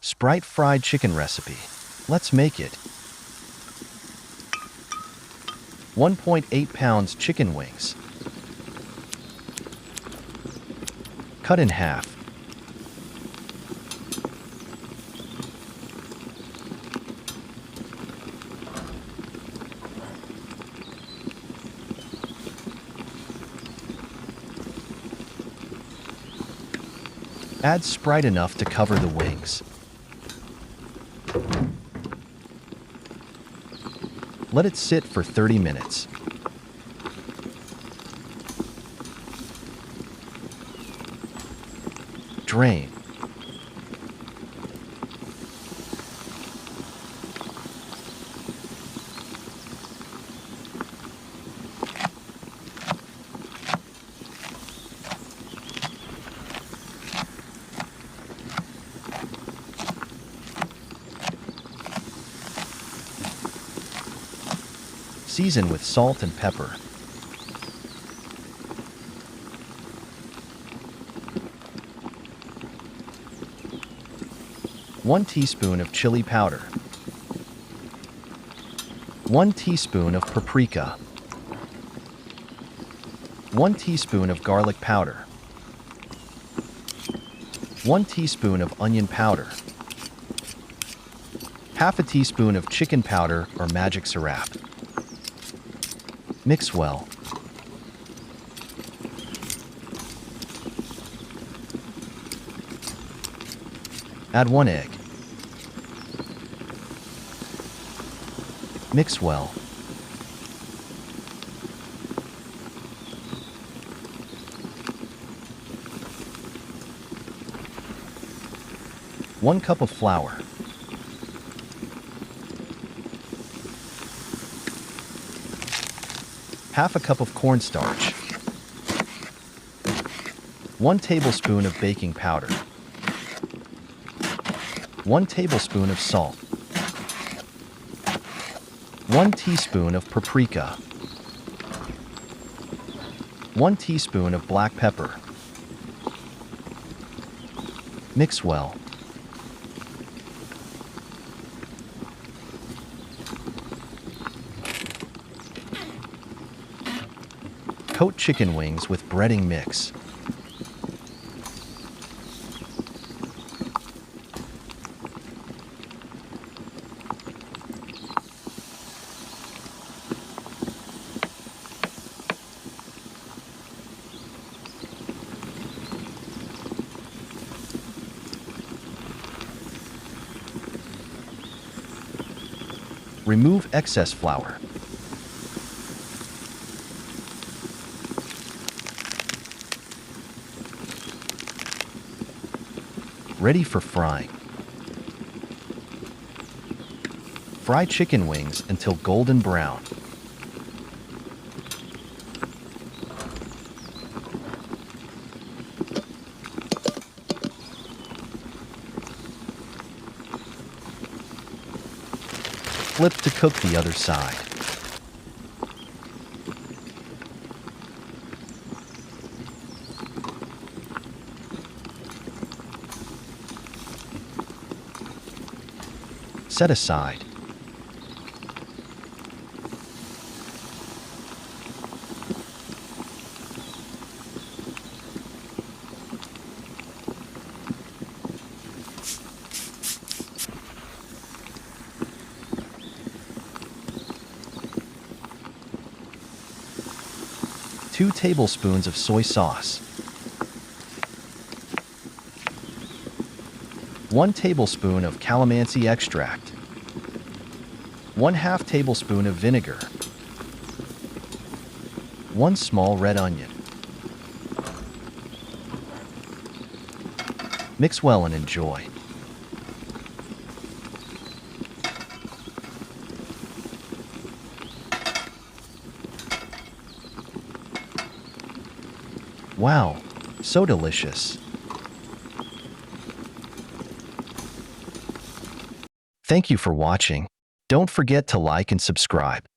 Sprite Fried Chicken recipe. Let's make it. 1.8 pounds chicken wings. Cut in half. Add Sprite enough to cover the wings. Let it sit for 30 minutes. Drain. Season with salt and pepper. One teaspoon of chili powder. 1 teaspoon of paprika. 1 teaspoon of garlic powder. 1 teaspoon of onion powder. Half a teaspoon of chicken powder or magic sarap. Mix well. Add 1 egg. Mix well. One cup of flour. Half a cup of cornstarch. 1 tablespoon of baking powder. 1 tablespoon of salt. 1 teaspoon of paprika. 1 teaspoon of black pepper. Mix well. Coat chicken wings with breading mix. Remove excess flour. Ready for frying. Fry chicken wings until golden brown. Flip to cook the other side. Set aside. Two tablespoons of soy sauce. 1 tablespoon of calamansi extract. 1/2 tablespoon of vinegar. 1 small red onion. Mix well and enjoy. Wow, so delicious. Thank you for watching. Don't forget to like and subscribe.